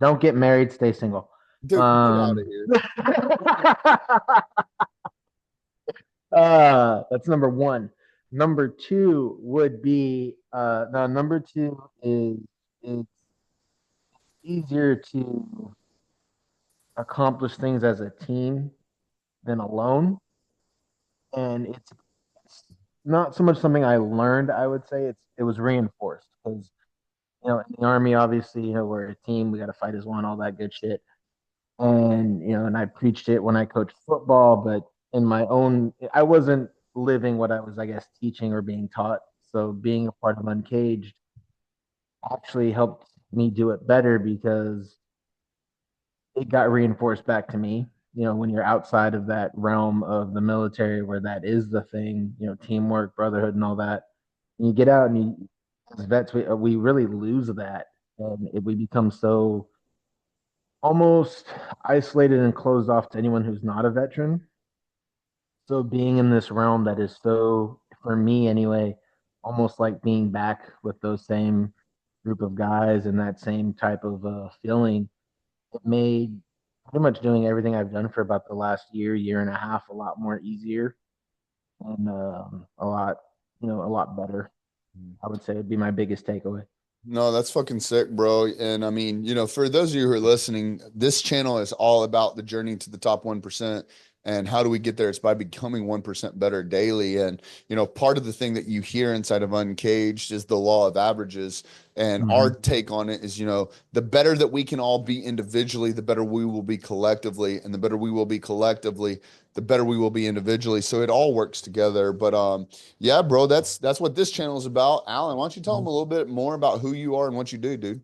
Don't get married, stay single. Dude, get out of here. That's number one. Number two would be no, number two is it's easier to accomplish things as a team than alone. And it's not so much something I learned, I would say it was reinforced because in the army, obviously, we're a team, we got to fight as one, all that good shit. And and I preached it when I coached football, but in my own, I wasn't living what I was, I guess, teaching or being taught. So being a part of Uncaged actually helped me do it better because it got reinforced back to me. When you're outside of that realm of the military where that is the thing, teamwork, brotherhood, and all that, and you get out and as vets, we really lose that. And we become so almost isolated and closed off to anyone who's not a veteran. So being in this realm that is so, for me anyway, almost like being back with those same group of guys and that same type of feeling, it made pretty much doing everything I've done for about the last year, year and a half, a lot more easier and a lot better. I would say would be my biggest takeaway. No, that's fucking sick, bro. And I mean, for those of you who are listening, this channel is all about the journey to the top 1%. And how do we get there? It's by becoming 1% better daily. And, part of the thing that you hear inside of Uncaged is the law of averages. And our Mm-hmm. take on it is, the better that we can all be individually, the better we will be collectively. And the better we will be collectively, the better we will be individually. So it all works together. But yeah, bro, that's what this channel is about. Alan, why don't you tell them a little bit more about who you are and what you do, dude?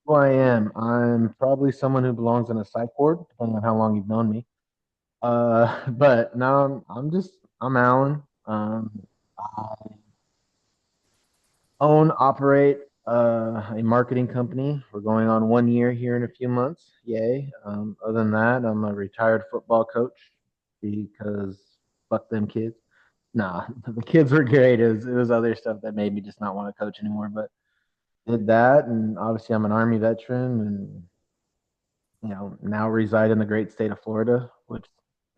Who I am. I'm probably someone who belongs in a psych ward, depending on how long you've known me. But now I'm Alan. I operate a marketing company. We're going on 1 year here in a few months. Yay. Other than that, I'm a retired football coach because fuck them kids. Nah, the kids were great. It was other stuff that made me just not want to coach anymore. But did that, and obviously I'm an Army veteran, and now reside in the great state of Florida, which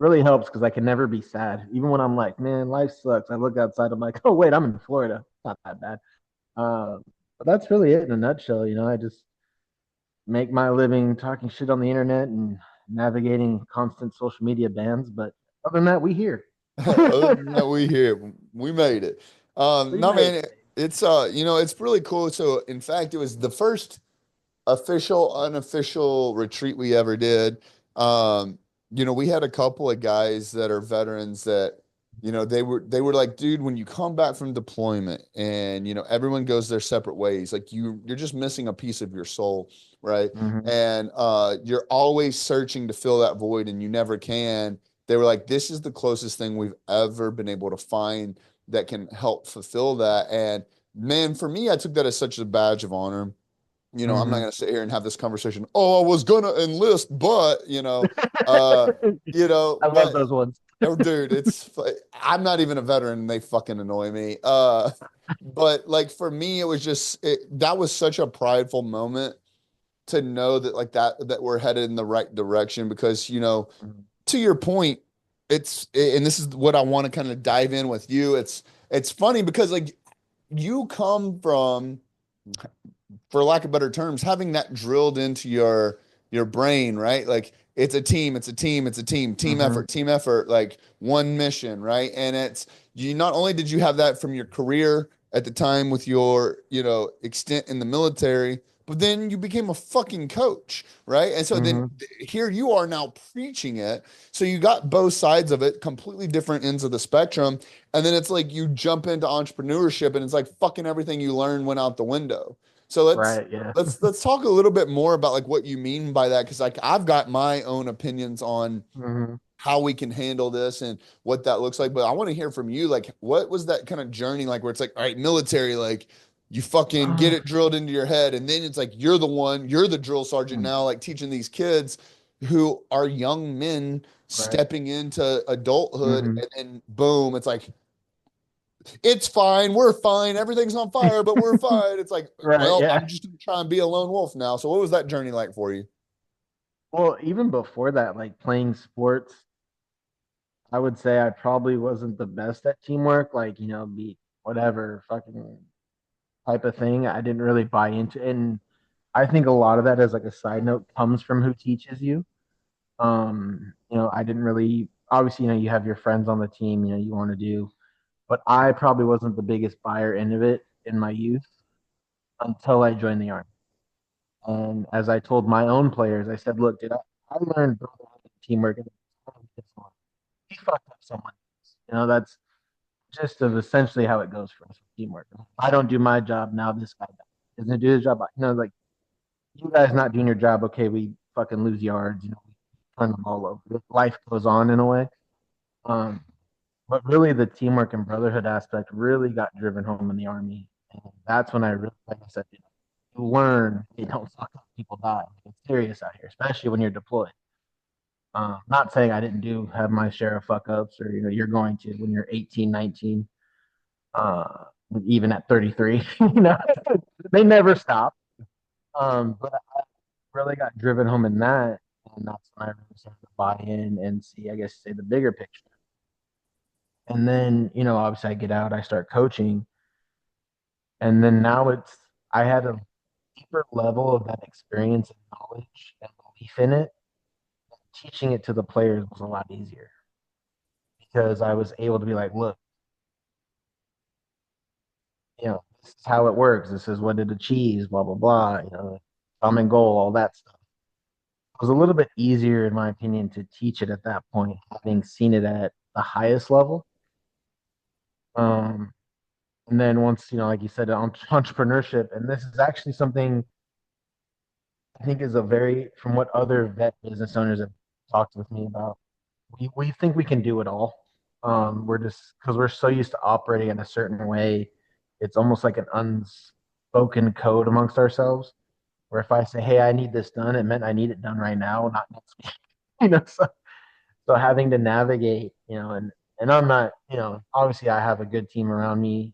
really helps because I can never be sad. Even when I'm like, man, life sucks. I look outside, I'm like, oh wait, I'm in Florida. It's not that bad. But that's really it in a nutshell. I just make my living talking shit on the internet and navigating constant social media bans. But other than that, we here. Other than that, we here. We made it. We No, made man, it. it's really cool. So in fact, it was the first official, unofficial retreat we ever did. We had a couple of guys that are veterans that, they were like, dude, when you come back from deployment and everyone goes their separate ways, like you're just missing a piece of your soul, right? Mm-hmm. And you're always searching to fill that void and you never can. They were like, this is the closest thing we've ever been able to find that can help fulfill that. And man, for me, I took that as such a badge of honor. I'm not Mm-hmm. gonna sit here and have this conversation. Oh, I was gonna enlist, but uh, I love but those ones. oh, dude, I'm not even a veteran, and they fucking annoy me. But like for me, it was that was such a prideful moment to know that like that we're headed in the right direction because to your point, and this is what I want to kind of dive in with you. It's funny because like you come from, for lack of better terms, having that drilled into your brain, right? Like it's a team, it's a team, it's a Mm-hmm. team effort, like one mission, right? And it's you not only did you have that from your career at the time with your, extent in the military, but then you became a fucking coach, right? And so then Mm-hmm. here you are now preaching it. So you got both sides of it, completely different ends of the spectrum. And then it's like you jump into entrepreneurship and it's like fucking everything you learned went out the window. So let's Right. Yeah. let's talk a little bit more about like what you mean by that because like I've got my own opinions on Mm-hmm. how we can handle this and what that looks like. But I want to hear from you. Like, what was that kind of journey like where it's like, all right, military, like you fucking get it drilled into your head. And then it's like you're the drill sergeant now, like teaching these kids who are young men Right. stepping into adulthood. Mm-hmm. And then boom, it's like it's fine. We're fine. Everything's on fire, but we're fine. It's like, Right. well, Yeah. I'm just going to try and be a lone wolf now. So what was that journey like for you? Well, even before that, like playing sports, I would say I probably wasn't the best at teamwork, like, be whatever fucking type of thing. I didn't really buy into it. And I think a lot of that, as like a side note, comes from who teaches you. I didn't really, obviously, you have your friends on the team, you want to do, but I probably wasn't the biggest buyer into it in my youth until I joined the army. And as I told my own players, I said, look, dude, I learned brotherhood and teamwork. And he fucked up someone. That's just of essentially how it goes for us with teamwork. If I don't do my job, now this guy doesn't do his job. Like you guys not doing your job, okay, we fucking lose yards, we turn the ball over. Life goes on in a way. Um, but really the teamwork and brotherhood aspect really got driven home in the army. And that's when I really, like I said, you learn you don't fuck up, people die. It's serious out here, especially when you're deployed. Not saying I didn't do have my share of fuck ups, or you're going to when you're 18, 19, even at 33. They never stop. But I really got driven home in that, and that's when I really started to buy in and see, I guess, say the bigger picture. And then, obviously, I get out, I start coaching, and then now I had a deeper level of that experience and knowledge and belief in it. Teaching it to the players was a lot easier because I was able to be like, look, this is how it works. This is what it achieves, blah, blah, blah. Common goal, all that stuff. It was a little bit easier, in my opinion, to teach it at that point, having seen it at the highest level. Um, and then once, like you said, entrepreneurship, and this is actually something I think is a very, from what other vet business owners have talked with me about, we think we can do it all. We're just because we're so used to operating in a certain way, it's almost like an unspoken code amongst ourselves. Where if I say, "Hey, I need this done," it meant I need it done right now, not next week. So having to navigate, and I'm not, obviously I have a good team around me,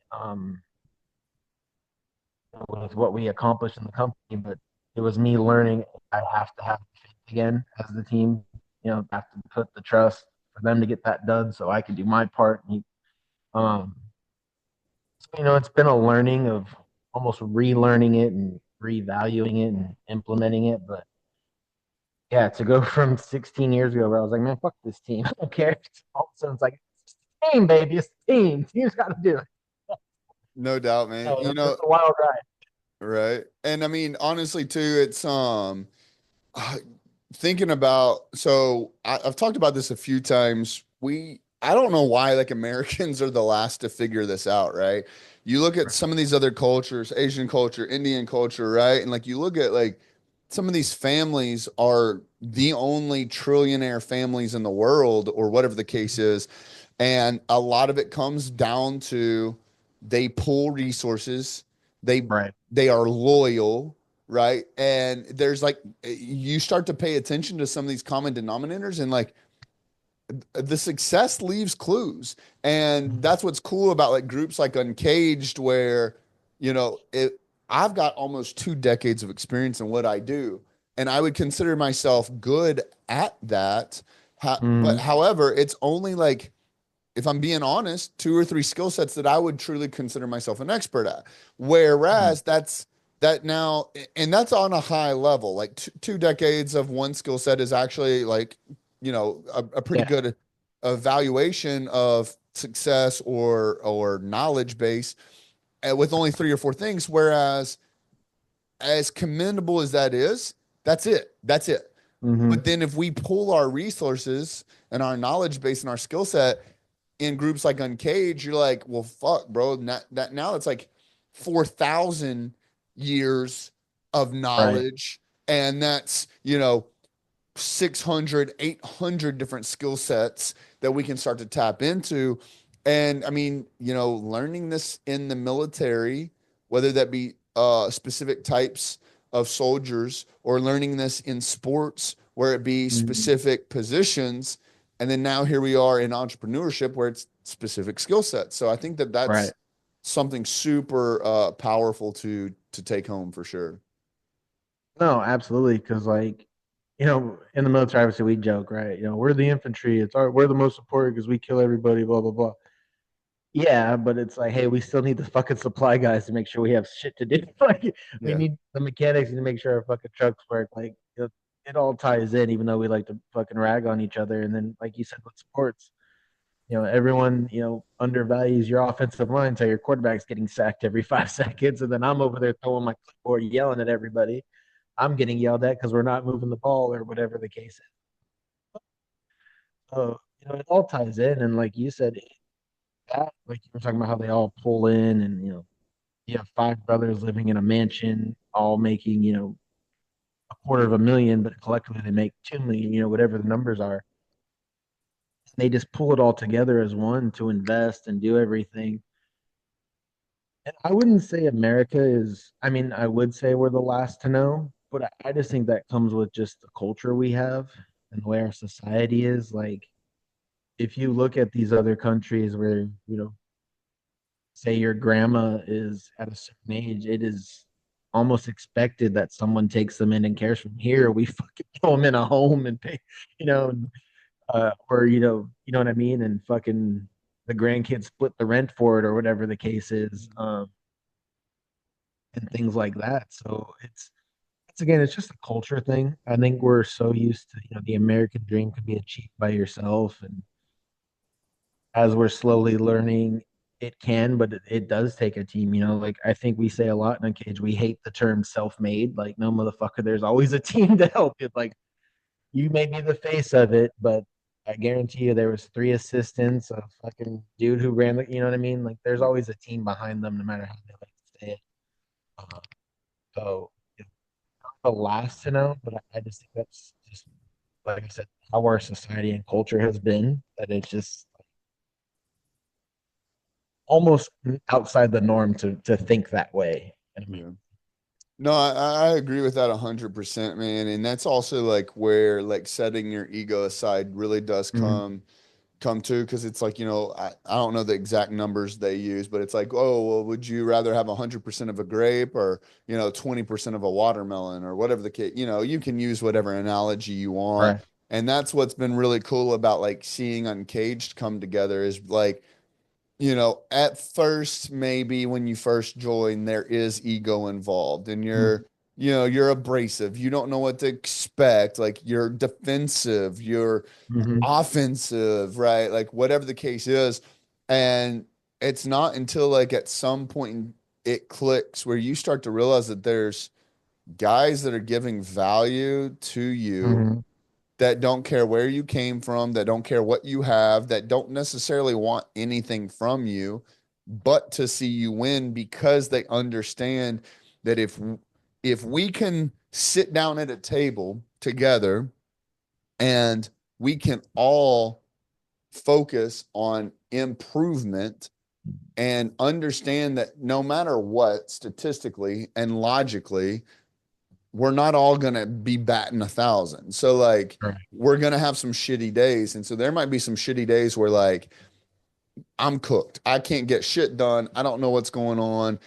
with what we accomplished in the company, but it was me learning I have to have faith again as the team, have to put the trust for them to get that done so I can do my part. Um, so, it's been a learning of almost relearning it and revaluing it and implementing it. But yeah, to go from 16 years ago where I was like, man, fuck this team. I don't care. All of a sudden it's like, it's a team, baby. It's a team. Team's got to do it. No doubt, man. So it's a wild ride. Right. And I mean, honestly, too, it's uh, thinking about, so I've talked about this a few times. I don't know why like Americans are the last to figure this out, right? You look at some of these other cultures, Asian culture, Indian culture, right? And like you look at like some of these families are the only trillionaire families in the world, or whatever the case is. And a lot of it comes down to they pull resources, they Right. they are loyal, right? And there's like you start to pay attention to some of these common denominators, and like the success leaves clues. And that's what's cool about like groups like Uncaged, where I've got almost 2 decades of experience in what I do, and I would consider myself good at that. But Mm-hmm. however, it's only like, if I'm being honest, two or three skill sets that I would truly consider myself an expert at. Whereas that now, and that's on a high level. Like 2 decades of one skill set is actually like, a pretty Yeah. good evaluation of success or knowledge base, with only three or four things. Whereas, as commendable as that is, that's it. That's it. Mm-hmm. But then if we pull our resources and our knowledge base and our skill set in groups like Uncaged, you're like, well, fuck, bro. Now it's like 4,000 years of Right. knowledge. And that's, 600, 800 different skill sets that we can start to tap into. And I mean, learning this in the military, whether that be specific types of soldiers, or learning this in sports, where it be Mm-hmm. specific positions. And then now here we are in entrepreneurship, where it's specific skill sets. So I think that that's Right. something super powerful to take home for sure. No, absolutely. Because like, in the military, obviously we joke, right? We're the infantry. We're the most important because we kill everybody. Blah blah blah. Yeah, but it's like, hey, we still need the fucking supply guys to make sure we have shit to do. Like, we Yeah. need the mechanics to make sure our fucking trucks work. Like, it all ties in, even though we like to fucking rag on each other. And then, like you said, with sports, everyone, undervalues your offensive line until your quarterback's getting sacked every 5 seconds. And then I'm over there throwing my clipboard, yelling at everybody. I'm getting yelled at because we're not moving the ball or whatever the case is. So, it all ties in. And like you said, like you were talking about how they all pull in and, you have five brothers living in a mansion, all making, 250,000, but collectively they make 2 million, whatever the numbers are. They just pull it all together as one to invest and do everything. And I wouldn't say America is, I mean, I would say we're the last to know, but I just think that comes with just the culture we have and the way our society is. Like, if you look at these other countries where, say your grandma is at a certain age, it is almost expected that someone takes them in and cares from here. We fucking throw them in a home and pay, you know, or you know what I mean, and fucking the grandkids split the rent for it or whatever the case is, and things like that. So it's again, it's just a culture thing. I think we're so used to the American dream could be achieved by yourself, and as we're slowly learning it can, but it does take a team. Like I think we say a lot in Uncaged, we hate the term self-made. Like, no, motherfucker, there's always a team to help you. Like, you may be the face of it, but I guarantee you there was three assistants, a fucking dude who ran the, you know what I mean? Like, there's always a team behind them, no matter how they like to say it. uh, so it's the last to know, but I just think that's just, like I said, how our society and culture has been, that it's just almost outside the norm to think that way. Yeah. No, I agree with that 100%, man. And that's also like where like setting your ego aside really does Mm-hmm. come to, because it's like, I don't know the exact numbers they use, but it's like, oh, well, would you rather have 100% of a grape or, 20% of a watermelon or whatever the case, you can use whatever analogy you want. Right. And that's what's been really cool about like seeing Uncaged come together is like, at first, maybe when you first join, there is ego involved and Mm-hmm. you're abrasive. You don't know what to expect. Like you're defensive, you're Mm-hmm. offensive, right? Like whatever the case is. And it's not until like at some point it clicks where you start to realize that there's guys that are giving value to you Mm-hmm. that don't care where you came from, that don't care what you have, that don't necessarily want anything from you, but to see you win because they understand that if we can sit down at a table together and we can all focus on improvement and understand that no matter what, statistically and logically, we're not all going to be batting 1,000. So, like, Right. we're going to have some shitty days. And so, there might be some shitty days where, like, I'm cooked. I can't get shit done. I don't know what's going on.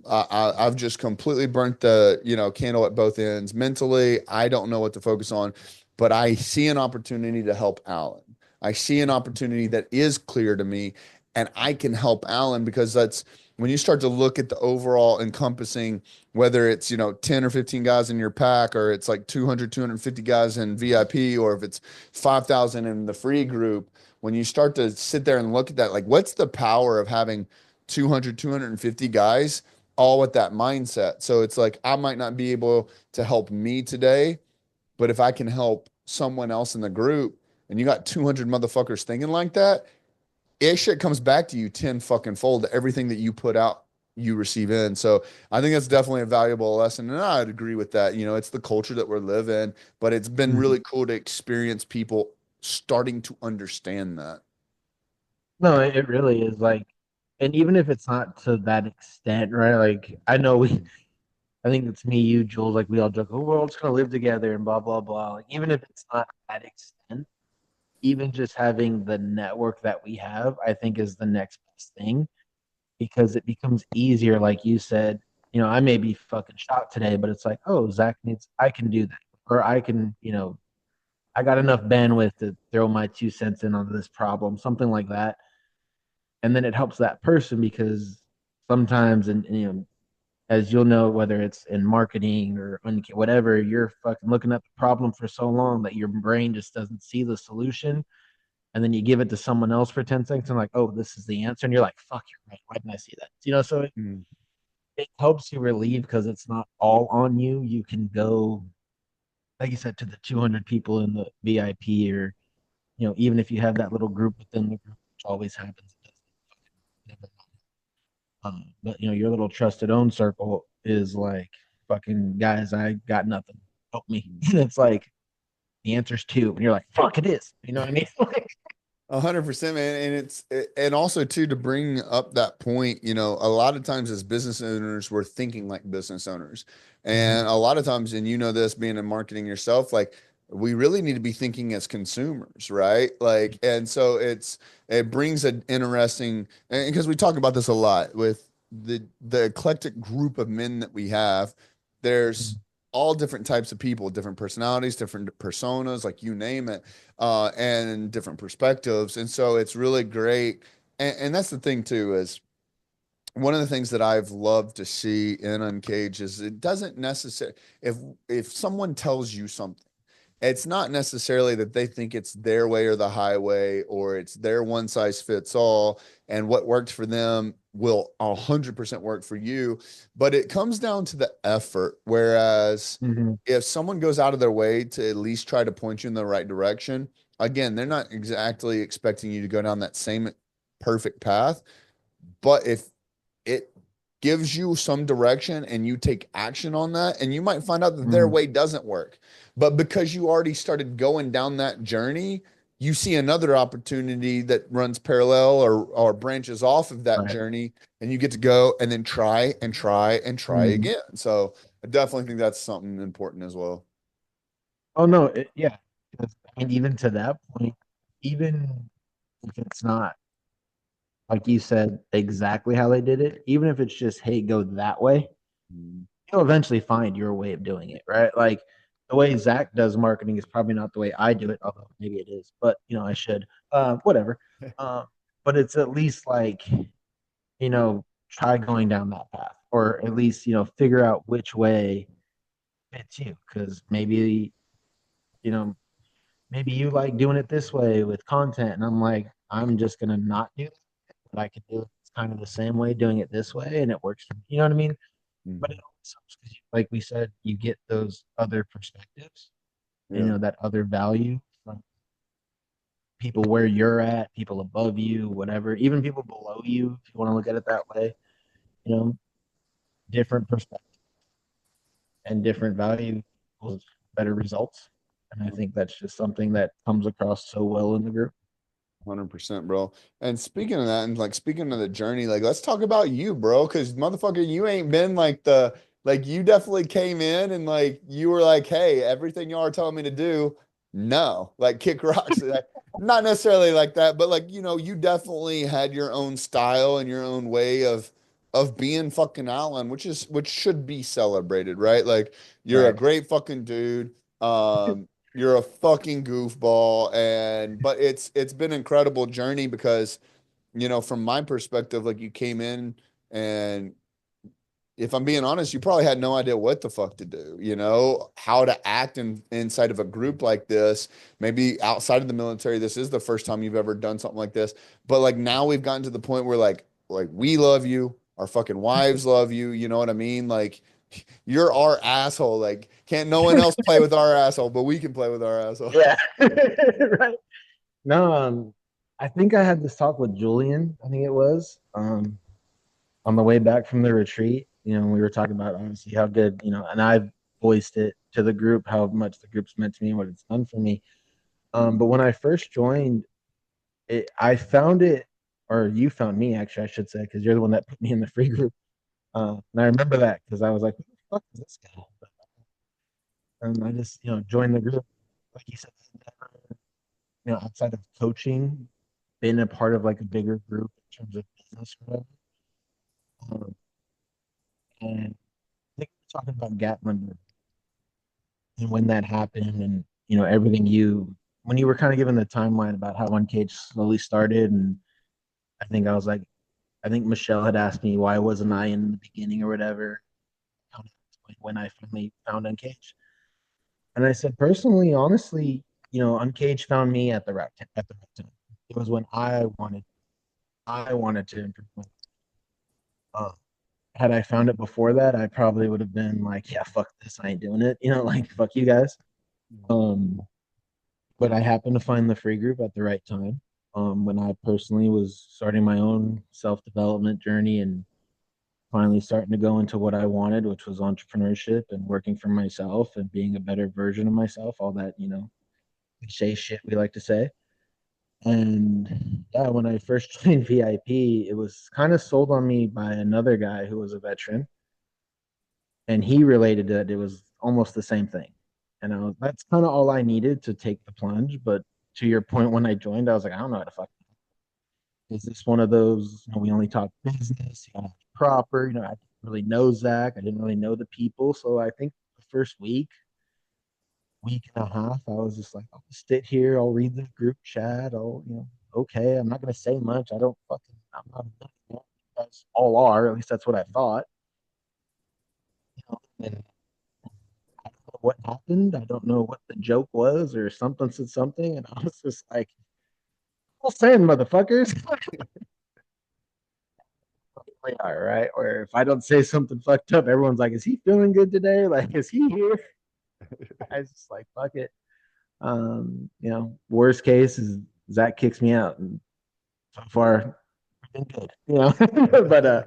I've just completely burnt the candle at both ends mentally. I don't know what to focus on, but I see an opportunity to help Alan. I see an opportunity that is clear to me, and I can help Alan because that's when you start to look at the overall encompassing, whether it's 10 or 15 guys in your pack, or it's like 200, 250 guys in VIP, or if it's 5,000 in the free group. When you start to sit there and look at that, like what's the power of having 200, 250 guys all with that mindset? So it's like, I might not be able to help me today, but if I can help someone else in the group and you got 200 motherfuckers thinking like that, it shit comes back to you 10 fucking fold. Everything that you put out, you receive in. So I think that's definitely a valuable lesson. And I'd agree with that. It's the culture that we're living, but it's been Mm-hmm. really cool to experience people starting to understand that. No, it really is like, and even if it's not to that extent, right? Like, I know I think it's me, you, Jules, like we all joke, oh, we're all just gonna live together and blah blah blah. Like, even if it's not that extent, even just having the network that we have, I think is the next best thing because it becomes easier. Like you said, I may be fucking shot today, but it's like, oh, Zach needs, I can do that. Or I can, I got enough bandwidth to throw my 2 cents in on this problem, something like that. And then it helps that person because sometimes, and as you'll know, whether it's in marketing or whatever, you're fucking looking at the problem for so long that your brain just doesn't see the solution. And then you give it to someone else for 10 seconds and like, oh, this is the answer. And you're like, fuck, you're right. Why didn't I see that? So Mm. it helps you relieve because it's not all on you. You can go, like you said, to the 200 people in the VIP or, even if you have that little group within the group, which always happens. It doesn't never. But your little trusted own circle is like, fucking guys, I got nothing. Help me. And it's like the answer's two, and you're like, fuck, it is. You know what I mean? 100%, man. And and also too, to bring up that point, a lot of times as business owners, we're thinking like business owners. Mhm. And a lot of times, and this being in marketing yourself, like we really need to be thinking as consumers, right? Like, and so it brings an interesting, and because we talk about this a lot with the eclectic group of men that we have, there's Mhm. all different types of people, different personalities, different personas, like you name it, and different perspectives. And so it's really great. And that's the thing too, is one of the things that I've loved to see in Uncaged is it doesn't necessarily, if someone tells you something, it's not necessarily that they think it's their way or the highway or it's their one size fits all and what worked for them will 100% work for you, but it comes down to the effort. Whereas Mhm. if someone goes out of their way to at least try to point you in the right direction, again, they're not exactly expecting you to go down that same perfect path, but if it gives you some direction and you take action on that, and you might find out that their Mhm. way doesn't work, but because you already started going down that journey, you see another opportunity that runs parallel or branches off of that Right. journey, and you get to go and then try and try and try Mhm. again. So I definitely think that's something important as well. Oh no, yeah. 'Cause, I mean, even to that point, even if it's not like you said exactly how they did it, even if it's just, hey, go that way, Mm. you'll eventually find your way of doing it, right? Like the way Zach does marketing is probably not the way I do it, although maybe it is, but I should. Whatever. Um, but it's at least like, try going down that path, or at least, figure out which way fits you. Because you know, maybe you like doing it this way with content, and I'm like, I'm just gonna not do that, but I can do it kind of the same way, doing it this way, and it works for me. You know what I mean? But it Mhm. always helps because, like we said, you get those other perspectives, and Yeah, that other value from people where you're at, people above you, whatever, even people below you, if you want to look at it that way. You know, different perspectives and different value equals better results. And I think that's just something that comes across so well in the group. 100%, bro. And speaking of that, and like speaking of the journey, like let's talk about you, bro. Cause motherfucker, you ain't been like like you definitely came in and like you were like, hey, everything y'all are telling me to do, no, like kick rocks. Like, not necessarily like that, but like, you definitely had your own style and your own way of being fucking Allen, which should be celebrated, right? Like you're a Right. great fucking dude. You're a fucking goofball, but it's been an incredible journey because from my perspective, like you came in, and if I'm being honest, you probably had no idea what the fuck to do, how to act inside of a group like this. Maybe outside of the military, this is the first time you've ever done something like this. But like now we've gotten to the point where like we love you, our fucking wives love you, you know what I mean? Like you're our asshole. Like can't no one else play with our asshole, but we can play with our asshole. Yeah. Right. No, I think I had this talk with Julian, I think it was, on the way back from the retreat. We were talking about obviously how good, and I've voiced it to the group, how much the group's meant to me and what it's done for me. But when I first joined, I found it, or you found me, actually, I should say, because you're the one that put me in the free group. And I remember that because I was like, who the fuck is this guy? And I just, joined the group. Like you said, outside of coaching, been a part of like a bigger group in terms of business or whatever. Um, and I think we're talking about Gatlinburg and when that happened, and everything you when you were kind of given the timeline about how Uncaged slowly started, and I think I was like, I think Michelle had asked me why wasn't I in the beginning or whatever when I finally found Uncaged, and I said personally, honestly, Uncaged found me at the right time. It was when I wanted to improve my uh, had I found it before that, I probably would have been like, yeah, fuck this, I ain't doing it. Like fuck you guys. Um, but I happened to find the free group at the right time. When I personally was starting my own self-development journey and finally starting to go into what I wanted, which was entrepreneurship and working for myself and being a better version of myself, all that, cliche shit we like to say. And yeah, when I first joined VIP, it was kind of sold on me by another guy who was a veteran, and he related that it was almost the same thing. And that's kind of all I needed to take the plunge. But to your point, when I joined, I was like, I don't know how to fuck. Is this one of those? We only talk business. You gotta be proper. I didn't really know Zach. I didn't really know the people. So I think the first week and a half, I was just like, I'll just sit here. I'll read the group chat. Okay. I'm not gonna say much. I'm not a millionaire. You guys all are. At least that's what I thought. And I don't know what happened. I don't know what the joke was, or something said something, and I was just like, "Well, saying, motherfuckers." We are right. Or if I don't say something fucked up, everyone's like, "Is he feeling good today? Like, is he here?" I was just like, "Fuck it." Worst case is Zach kicks me out, and so far, been good. But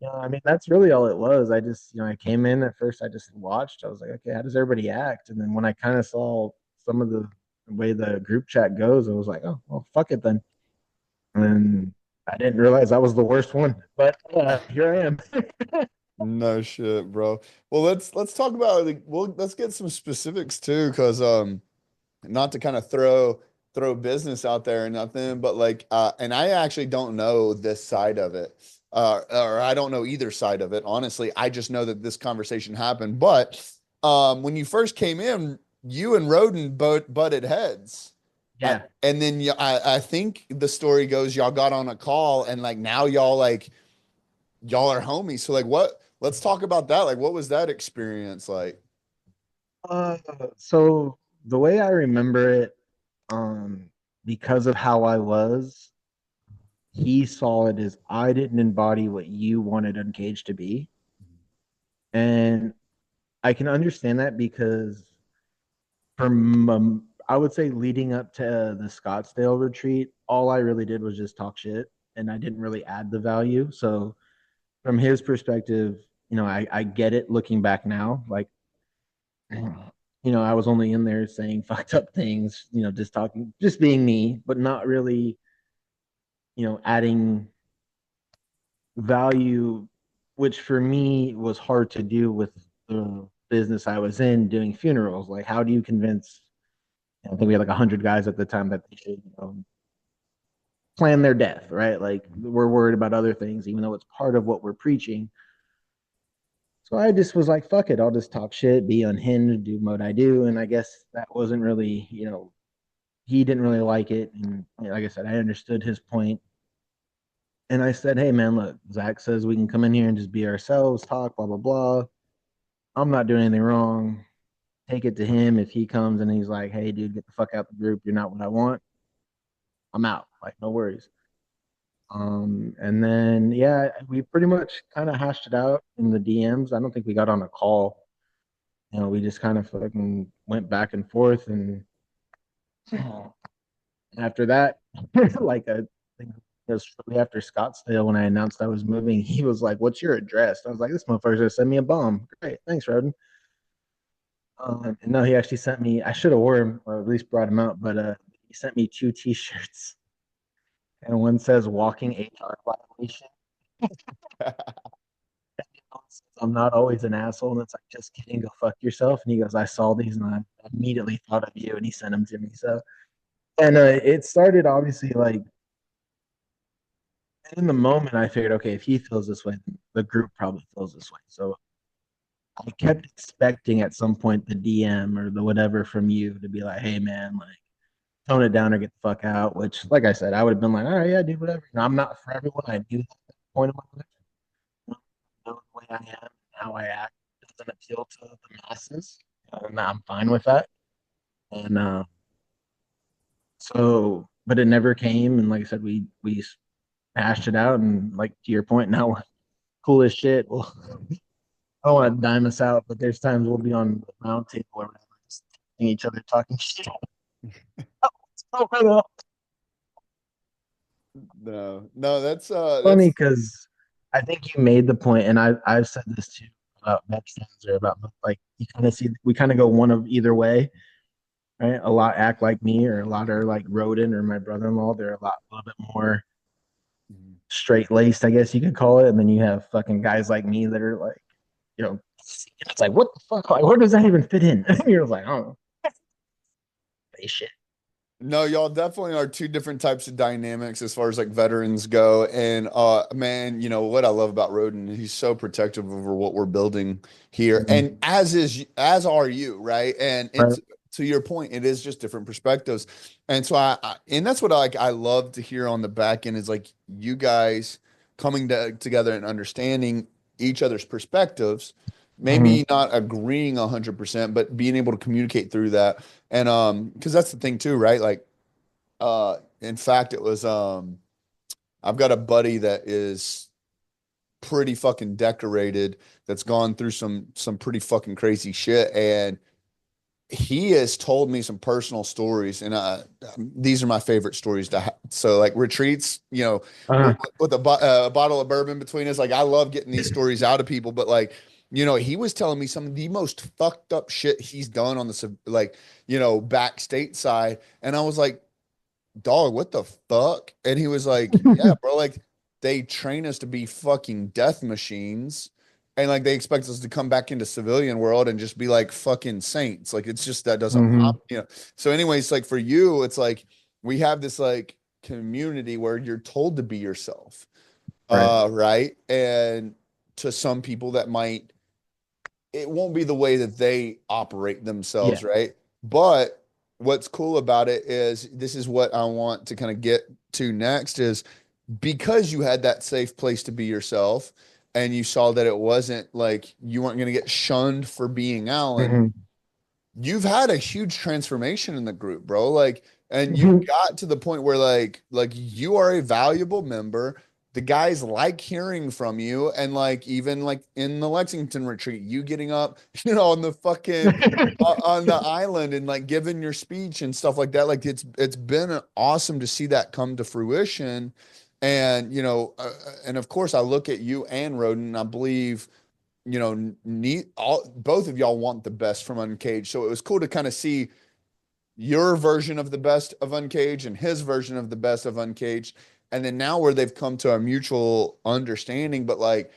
I mean, that's really all it was. I just, I came in at first. I just watched. I was like, okay, how does everybody act? And then when I kind of saw some of the way the group chat goes, I was like, oh, well, fuck it then. And I didn't realize I was the worst one, but here I am. No shit, bro. Well, let's talk about like, well, let's get some specifics too, because not to kind of throw business out there or nothing, but like and I actually don't know this side of it. Or I don't know either side of it. Honestly, I just know that this conversation happened. But when you first came in, you and Roden butted heads. Yeah. And then I think the story goes y'all got on a call and like now y'all are homies. So like what let's talk about that. Like what was that experience like? Uh, so the way I remember it, um, because of how I was, he saw it as I didn't embody what you wanted Uncaged to be. And I can understand that because from I would say leading up to the Scottsdale retreat, all I really did was just talk shit and I didn't really add the value. So from his perspective, I get it looking back now. Like, I was only in there saying fucked up things, just talking, just being me, but not really, adding value, which for me was hard to do with the business I was in doing funerals. Like, how do you convince? I think we had like 100 guys at the time that they should, plan their death, right? Like, we're worried about other things, even though it's part of what we're preaching. So I just was like, fuck it, I'll just talk shit, be unhinged, do what I do. And I guess that wasn't really, he didn't really like it. And like I said, I understood his point. And I said, hey, man, look, Zach says we can come in here and just be ourselves, talk, blah, blah, blah. I'm not doing anything wrong. Take it to him. If he comes and he's like, hey, dude, get the fuck out the group. You're not what I want. I'm out. Like, no worries. And then, yeah, we pretty much kind of hashed it out in the DMs. I don't think we got on a call. We just kind of fucking went back and forth. And after that, like, I think it was shortly after Scottsdale when I announced I was moving, he was like, what's your address? I was like, this motherfucker's gonna send me a bomb. Great. Thanks, Roden. And no, he actually sent me, I should have wore him or at least brought him out, but he sent me two t-shirts. And one says walking HR violation. I'm not always an asshole. And it's like, just kidding, go fuck yourself. And he goes, I saw these and I immediately thought of you. And he sent them to me. So And it started obviously like in the moment. I figured, okay, if he feels this way, the group probably feels this way. So I kept expecting at some point the DM or the whatever from you to be like, hey man, like tone it down or get the fuck out. Which, like I said, I would have been like, all right, yeah, do whatever. You know, I'm not for everyone. I do that at the point of my life. You know, the way I am, and how I act doesn't appeal to the masses, and I'm fine with that. And so, but it never came. And like I said, we hashed it out, and like to your point, now we're cool as shit. Well, I don't want to dime us out, but there's times we'll be on the round table or whatever, just each other talking shit. Oh, No, no, funny that's because I think you made the point, and I've said this too about veterans or about like you kind of see we kind of go one of either way, right? A lot act like me, or a lot are like Roden or my brother-in-law. They're a little bit more straight laced, I guess you could call it. And then you have fucking guys like me that are like, you know, it's like what the fuck? Like, where does that even fit in? And you're like, oh, shit. no, y'all definitely are two different types of dynamics as far as like veterans go. And man, you know what I love about Roden, he's so protective over what we're building here. And Mhm. as are you, right? And Right. it's to your point, it is just different perspectives. And so and that's what I love to hear on the back end is like you guys coming together and understanding each other's perspectives, Mhm. maybe not agreeing 100%, but being able to communicate through that. And because that's the thing too, right? Like in fact, it was I've got a buddy that is pretty fucking decorated that's gone through some pretty fucking crazy shit, and he has told me some personal stories, and these are my favorite stories to so like retreats, you know, Uh, with a bottle of bourbon between us. Like I love getting these stories out of people, but like you know, he was telling me some of the most fucked up shit he's done on the like you know back stateside, and I was like, dog, what the fuck? And he was like, yeah, bro, like they train us to be fucking death machines. And like they expect us to come back into civilian world and just be like fucking saints. Like it's just that doesn't mhm. you know. So, anyways, like for you, it's like we have this like community where you're told to be yourself. Right. Right. And to some people that might it won't be the way that they operate Yeah. themselves, right? But what's cool about it is this is what I want to kind of get to next is because you had that safe place to be yourself and you saw that it wasn't like you weren't going to get shunned for being Allan, Mhm. you've had a huge transformation in the group, bro. Like, and you Mhm. got to the point where like you are a valuable member. The guys like hearing from you, and like even like in the Lexington retreat, you getting up, you know, on the fucking on the island and like giving your speech and stuff like that. Like it's been awesome to see that come to fruition. And you know, and of course, I look at you and Roden. I believe you know, both of y'all want the best from Uncaged. So it was cool to kind of see your version of the best of Uncaged and his version of the best of Uncaged. And then now where they've come to a mutual understanding, but like,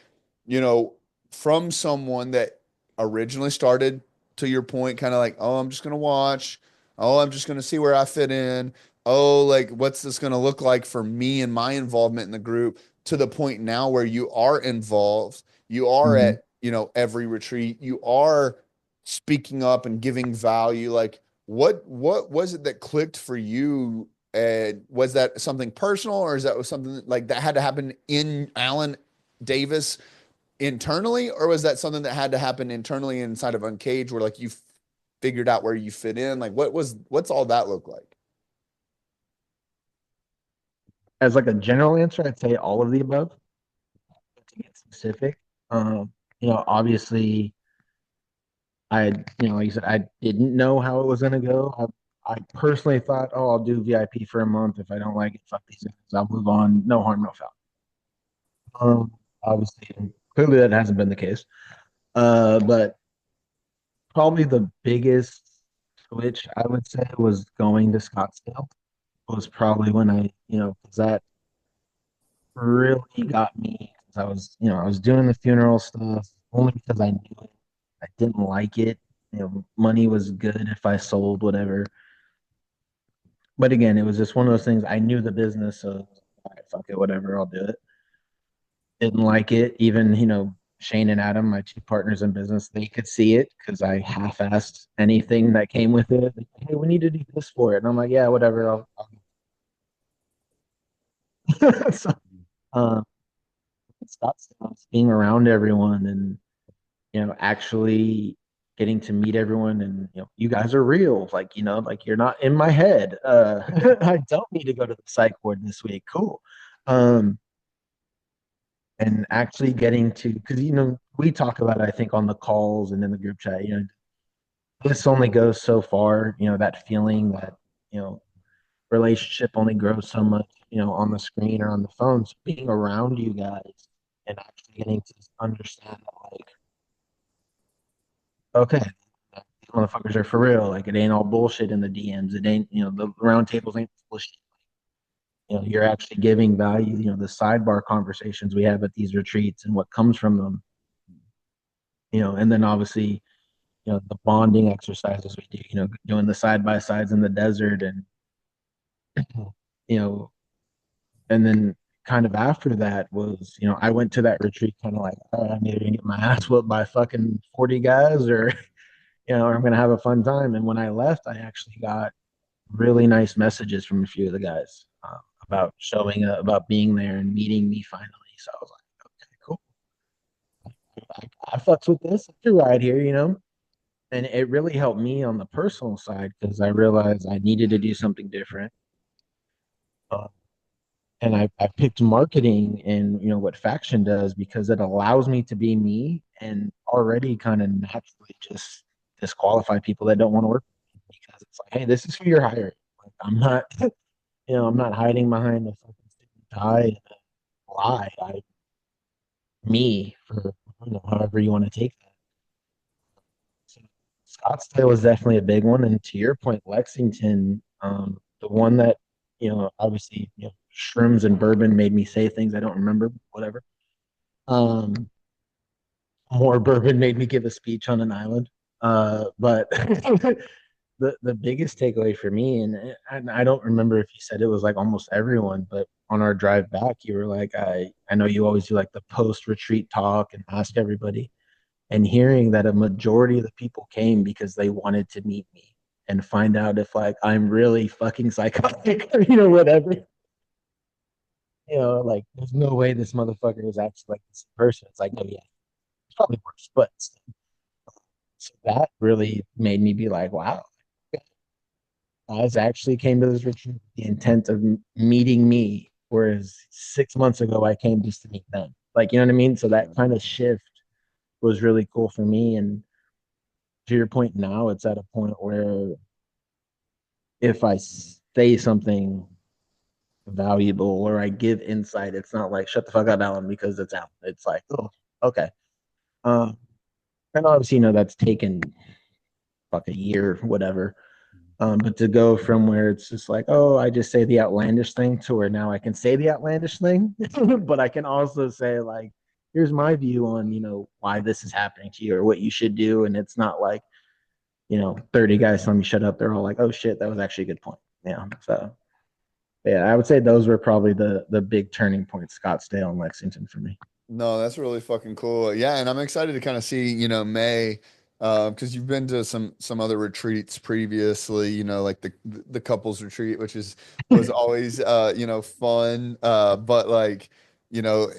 you know, from someone that originally started to your point, kind of like, oh, I'm just gonna watch. Oh, I'm just gonna see where I fit in. Oh, like what's this gonna look like for me and my involvement in the group to the point now where you are involved, you are Mhm. at, you know, every retreat, you are speaking up and giving value. Like what was it that clicked for you? And was that something personal, or is that something like that had to happen in Allan Davis internally, or was that something that had to happen internally inside of Uncaged, where like you figured out where you fit in? Like what's all that look like? As like a general answer, I'd say all of the above. To get specific, um, obviously, like you said, I didn't know how it was gonna go. I personally thought, oh, I'll do VIP for a month. If I don't like it, fuck these things. I'll move on. No harm, no foul. Obviously, and clearly that hasn't been the case. But probably the biggest switch I would say was going to Scottsdale. Was probably when because that really got me. Because I was doing the funeral stuff only because I knew it. I didn't like it. Money was good if I sold whatever. But again, it was just one of those things. I knew the business, so all right, fuck it, whatever, I'll do it. Didn't like it. Even, Shane and Adam, my two partners in business, they could see it because I half-assed anything that came with it. Like, hey, we need to do this for it. And I'm like, yeah, whatever. So, uh, Scottsdale, being around everyone and, actually getting to meet everyone and, you guys are real. Like, like you're not in my head. I don't need to go to the psych ward this week. Cool. Um, and actually getting to, because we talk about it, I think, on the calls and in the group chat, this only goes so far, that feeling that, you know relationship only grows so much, on the screen or on the phone. So being around you guys and actually getting to understand that, like, okay, these motherfuckers are for real. Like, it ain't all bullshit in the DMs. It ain't, the round tables ain't bullshit. You're actually giving value, the sidebar conversations we have at these retreats and what comes from them, and then obviously, the bonding exercises we do, doing the side by sides in the desert and, you know, and then kind of after that was, I went to that retreat kind of like, oh, I'm either gonna get my ass whooped by fucking 40 guys or, or I'm gonna have a fun time. And when I left, I actually got really nice messages from a few of the guys about showing up, about being there and meeting me finally. So I was like, okay, cool. I fucks with this. I can ride here, And it really helped me on the personal side because I realized I needed to do something different. Uh, and I picked marketing and what faction does because it allows me to be me and already kind of naturally just disqualify people that don't want to work with me because it's like, hey, this is who you're hiring. Like, I'm not, I'm not hiding behind a fucking suit and tie and a lie. Me for however you want to take that. So Scottsdale was definitely a big one, and to your point, Lexington, the one that obviously, shrooms and bourbon made me say things I don't remember, whatever. Um, More bourbon made me give a speech on an island. But the biggest takeaway for me, and I don't remember if you said it was like almost everyone, but on our drive back, you were like, I know you always do like the post retreat talk and ask everybody, and hearing that a majority of the people came because they wanted to meet me and find out if like I'm really fucking psychotic or whatever. Like there's no way this motherfucker is actually like this person. It's like, no, yeah, it's probably worse, but so that really made me be like, wow, guys actually came to this retreat with the intent of meeting me, whereas 6 months ago I came just to meet them. Like, you know what I mean? So that kind of shift was really cool for me. And to your point, now it's at a point where if I say something valuable or I give insight, it's not like shut the fuck up, Alan, because it's Alan. It's like, oh, okay. Um, and obviously, that's taken like a year, whatever. But to go from where it's just like, oh, I just say the outlandish thing to where now I can say the outlandish thing, but I can also say like, here's my view on, why this is happening to you or what you should do. And it's not like, 30 guys telling me shut up. They're all like, oh shit, that was actually a good point. Yeah. So yeah, I would say those were probably the big turning points, Scottsdale and Lexington for me. No, that's really fucking cool. Yeah, and I'm excited to kind of see, May, because you've been to some other retreats previously, like the couples retreat, which is was always fun. But like, you know,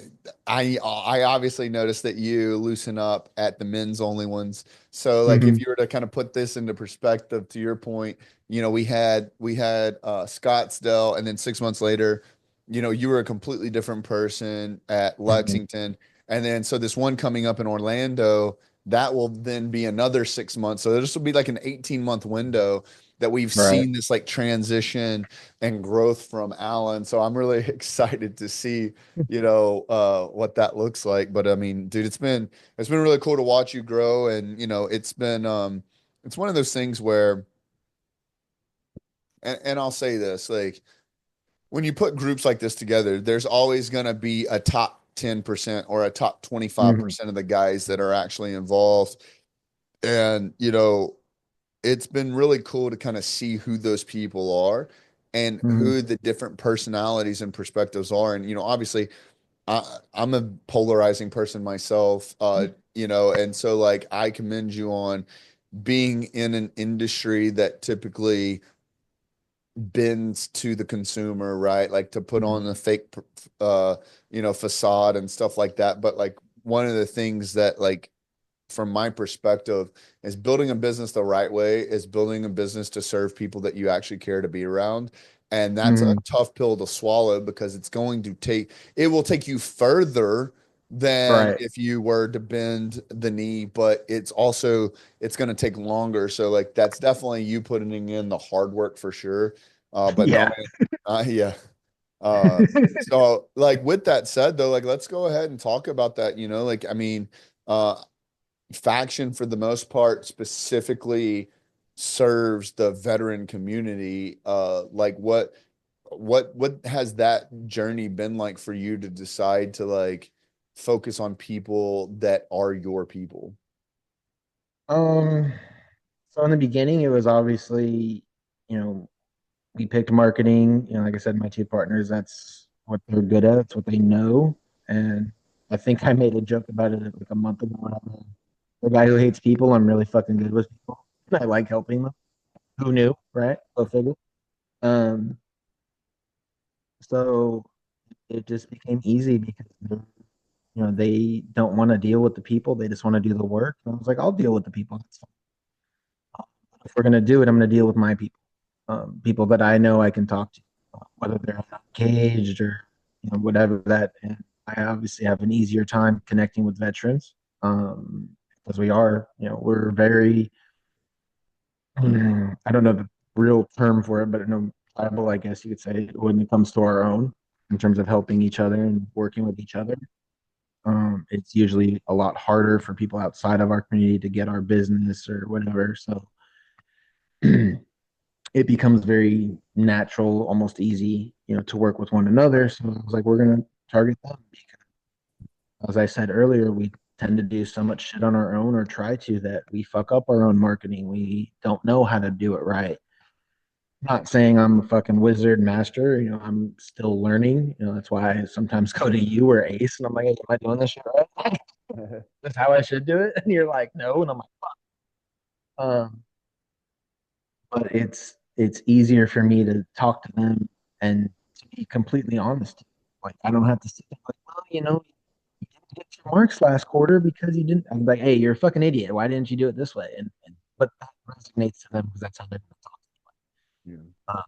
I obviously noticed that you loosen up at the men's only ones. So like if Mm-hmm. you were to kind of put this into perspective to your point, we had Scottsdale and then 6 months later you were a completely different person at Mm-hmm. Lexington. And then so this one coming up in Orlando, that will then be another 6 months. So this will be like an 18-month window that we've Right. seen this like transition and growth from Allen. So I'm really excited to see, what that looks like. But I mean, dude, it's been really cool to watch you grow. And it's one of those things where and I'll say this, like when you put groups like this together, there's always going to be a top 10% or a top Mm-hmm. 25% of the guys that are actually involved. And, it's been really cool to kind of see who those people are. and Mhm. who the different personalities and perspectives are. And, obviously I'm a polarizing person myself, and so like I commend you on being in an industry that typically bends to the consumer, right? Like to put on Mhm. a fake, facade and stuff like that. But like one of the things that like from my perspective is building a business the right way is building a business to serve people that you actually care to be around. And that's a Mhm. tough pill to swallow because it will take you further than Right. if you were to bend the knee, but it's going to take longer. So like, that's definitely you putting in the hard work for sure. But no, Yeah. man, yeah. Uh, so like with that said though, like, let's go ahead and talk about that, like, I mean, uh, faction for the most part specifically serves the veteran community. Like what has that journey been like for you to decide to like focus on people that are your people? Um, so in the beginning, it was obviously, you know, we picked marketing. Like I said, my two partners, that's what they're good at. It's what they know. And I think I made a joke about it like a month ago. When I'm the guy who hates people. I'm really fucking good with people. I like helping them. Who knew, right? Go figure. Um, so it just became easy because they don't want to deal with the people. They just want to do the work. And I was like, I'll deal with the people. That's fine. If we're gonna do it, I'm gonna deal with my people, people that I know I can talk to, whether they're caged or whatever that. And I obviously have an easier time connecting with veterans, because we're very, I don't know the real term for it, but tribal, I guess you could say, when it comes to our own, in terms of helping each other and working with each other. It's usually a lot harder for people outside of our community to get our business or whatever. So it becomes very natural, almost easy, to work with one another. So I was like, we're gonna target them because, as I said earlier, we tend to do so much shit on our own or try to that we fuck up our own marketing. We don't know how to do it right. Not saying I'm a fucking wizard master, I'm still learning. That's why I sometimes go to you or Ace and I'm like, hey, am I doing this shit right? That's how I should do it. And you're like, no. And I'm like, um, but it's easier for me to talk to them and to be completely honest. Like I don't have to sit there like, well, you didn't get your marks last quarter because you didn't. I'm like, hey, you're a fucking idiot. Why didn't you do it this way? And but that resonates to them because that's how they're going to talk Yeah. to you.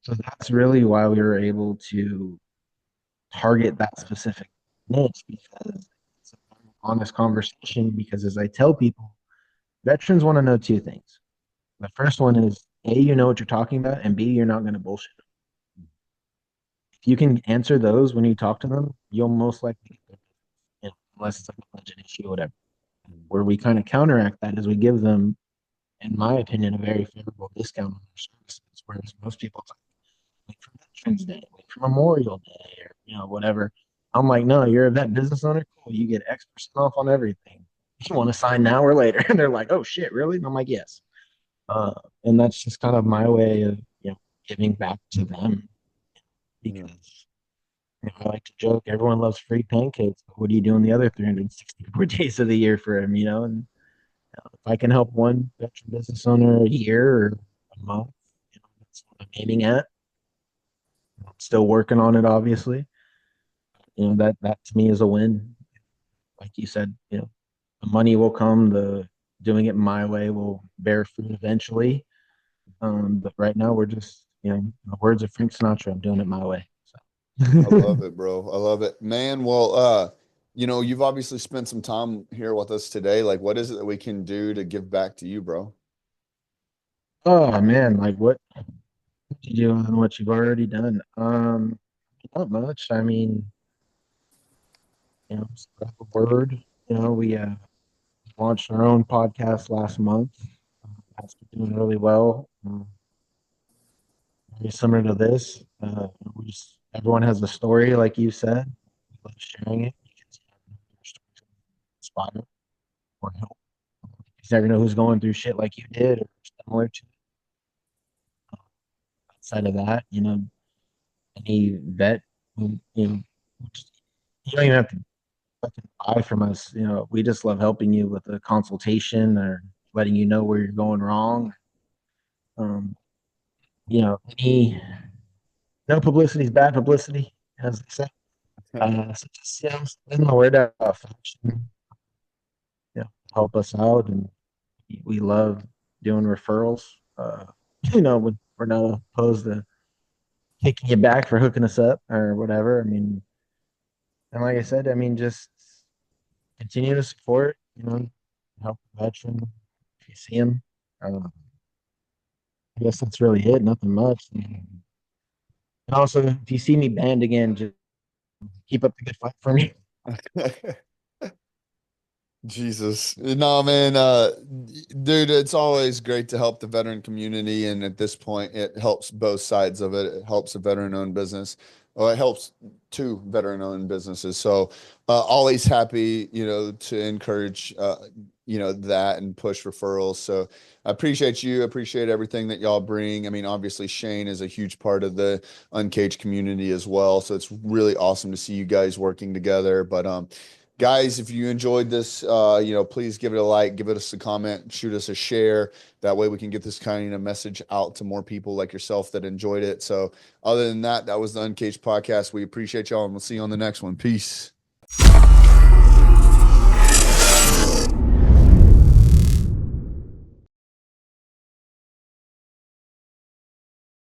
So that's really why we were able to target that specific niche because it's an honest conversation. Because as I tell people, veterans want to know two things. The first one is A, you know what you're talking about, and B, you're not going to bullshit. If you can answer those when you talk to them, you'll most likely, unless it's like a budget issue or whatever. Where we kind of counteract that is we give them, in my opinion, a very favorable discount on their services. Whereas most people, it's like, wait for Veterans Day, wait for Memorial Day, or whatever. I'm like, no, you're a vet business owner. Cool, you get X% off on everything. You want to sign now or later? And they're like, oh shit, really? And I'm like, yes. Uh, and that's just kind of my way of giving back to them Yeah. because I like to joke, everyone loves free pancakes. But what do you do in the other 364 days of the year for them? And if I can help one veteran business owner a year or a month, that's what I'm aiming at. I'm still working on it, obviously. That to me is a win. Like you said, the money will come. The doing it my way will bear fruit eventually. But right now we're just, in the words of Frank Sinatra, I'm doing it my way. I So. love it, bro. I love it, man. Well, you've obviously spent some time here with us today. Like, what is it that we can do to give back to you, bro? Oh man, like what you do and what you've already done. Not much. I mean, spread the word. We launched our own podcast last month. That's been doing really well. Very similar to this. We just everyone has a story, like you said. We love sharing it because your stories can inspire or help. You never know who's going through shit like you did or similar to it. outside of that, any vet, you know, you don't even have to fucking buy from us. We just love helping you with a consultation or letting you know where you're going wrong. Um, any no publicity is bad publicity, as they say. So just spreading the word out, fashion, help us out, and we love doing referrals. We're not opposed to kicking you back for hooking us up or whatever. I mean, and like I said, I mean, just continue to support, help the veteran if you see him. I guess that's really it. Nothing much. And also, if you see me banned again, just keep up the good fight for me. Jesus. No, man, dude, it's always great to help the veteran community. And at this point, it helps both sides of it. It helps a veteran-owned business. Well, it helps two veteran-owned businesses. So, always happy, to encourage, that and push referrals. So I appreciate you. Appreciate everything that y'all bring. I mean, obviously Shane is a huge part of the Uncaged community as well. So it's really awesome to see you guys working together. But, guys, if you enjoyed this, please give it a like, give us a comment, shoot us a share. That way we can get this kind of message out to more people like yourself that enjoyed it. So other than that, that was the Uncaged podcast. We appreciate y'all and we'll see you on the next one. Peace.